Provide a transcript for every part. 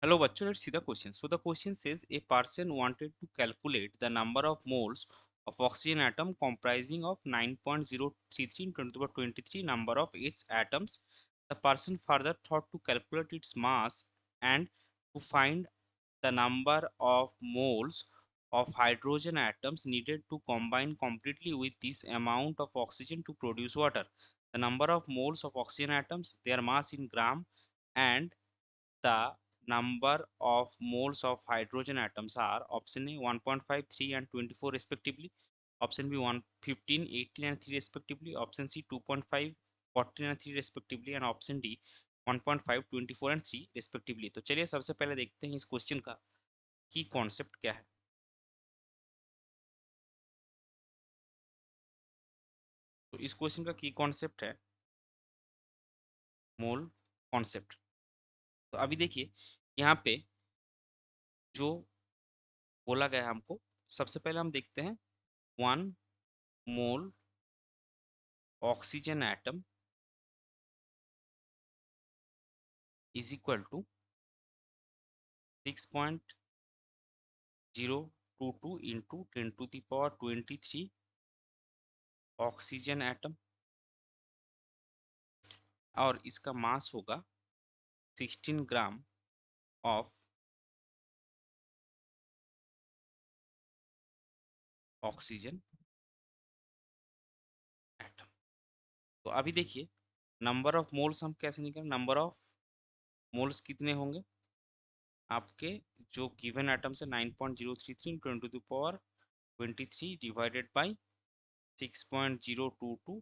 Hello, bachcho. Let's see the question. So the question says a person wanted to calculate the number of moles of oxygen atom comprising of 9.033 into 10 to the power 23 number of its atoms. The person further thought to calculate its mass and to find the number of moles of hydrogen atoms needed to combine completely with this amount of oxygen to produce water. The number of moles of oxygen atoms, their mass in gram, and the number of moles of hydrogen atoms are option A 1.5, 3 and 24 respectively, option B 1, 15, 18 and 3 respectively, option C 2.5, 14 and 3 respectively and option D 1.5, 24 and 3 respectively। तो चलिए सबसे पहले देखते हैं इस question का की concept क्या है। तो इस क्वेश्चन का की कॉन्सेप्ट है मोल कॉन्सेप्ट। तो अभी देखिए यहाँ पे जो बोला गया है हमको, सबसे पहले हम देखते हैं 1 मोल oxygen atom is equal to 6.022 into 10 to the power 23 oxygen atom और इसका मास होगा 16 ग्राम ऑफ ऑक्सीजन एटम। तो अभी देखिए नंबर ऑफ मोल्स हम कैसे निकालें, नंबर ऑफ मोल्स कितने होंगे आपके जो गिवन एटम से 9.033 into 10 to the power 23 divided by 6.022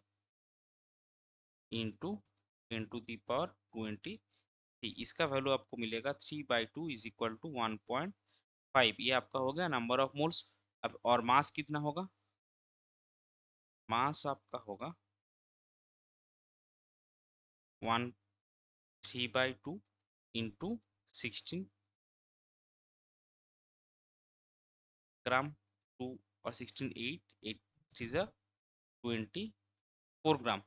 into 10 to the power 20। इसका वैल्यू आपको मिलेगा 3/2 इज इक्वल टू 1.5। ये आपका हो गया नंबर ऑफ मोल्स। अब और मास कितना होगा, मास आपका होगा 3/2 इंटू 16 ग्राम 2 और 16 8 8 24 ग्राम।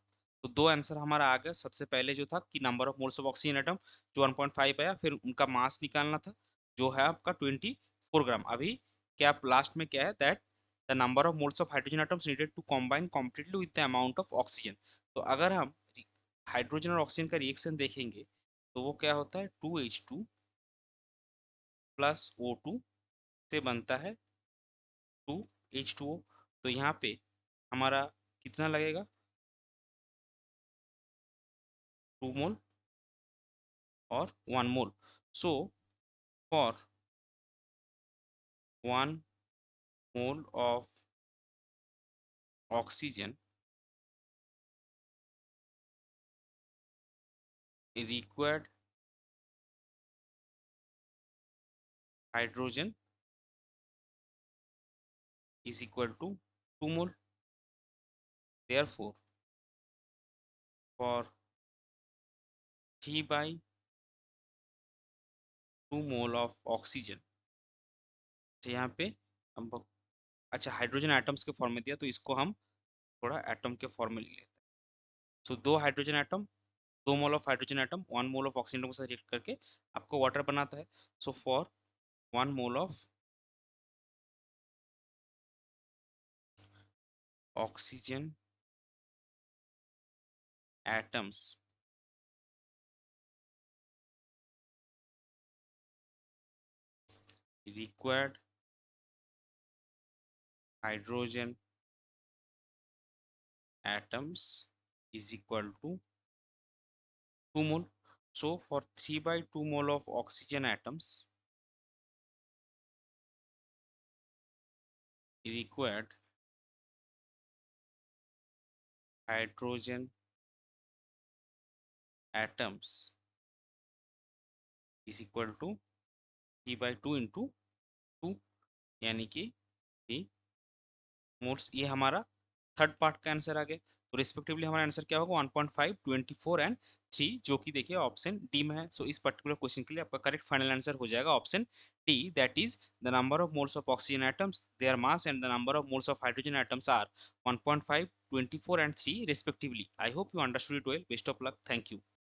तो दो आंसर हमारा आ गया। सबसे पहले जो था कि number of moles of oxygen atom जो 1.5 आया, फिर उनका मास निकालना था जो है आपका 24 ग्राम। अभी क्या लास्ट में क्या है that the number of moles of hydrogen atoms needed to combine completely with the amount of oxygen. तो अगर हम हाइड्रोजन और ऑक्सीजन का रिएक्शन देखेंगे तो वो क्या होता है 2H2 प्लस O2 से बनता है 2H2O। तो यहाँ पे हमारा कितना लगेगा 2 मोल और 1 मोल। So for 1 mole of oxygen required hydrogen is equal to 2 mole। Therefore for 3/2 mole of oxygen, तो यहाँ पे हम अच्छा हाइड्रोजन एटम्स के फॉर्म में दिया तो इसको हम थोड़ा एटम के फॉर्म में ले लेते हैं। सो दो hydrogen atom, 2 mole of hydrogen atom 1 mole of oxygen के साथ रिएक्ट करके आपको वाटर बनाता है। सो for 1 mole of oxygen atoms required hydrogen atoms is equal to 2 mole। So for 3/2 mole of oxygen atoms required hydrogen atoms is equal to 3/2 into 2 यानी कि 3 moles. ये हमारा थर्ड पार्ट का आंसर आ गया। तो रिस्पेक्टिवली हमारा आंसर क्या होगा 1.5 24 एंड 3 जो कि देखिए ऑप्शन डी में है। सो इस पर्टिकुलर क्वेश्चन के लिए आपका करेक्ट फाइनल आंसर हो जाएगा option D, that is the number of moles of oxygen atoms their mass and the number of moles of hydrogen atoms are 1.5 24 and 3 respectively। I hope you understood it well. Best of luck, thank you.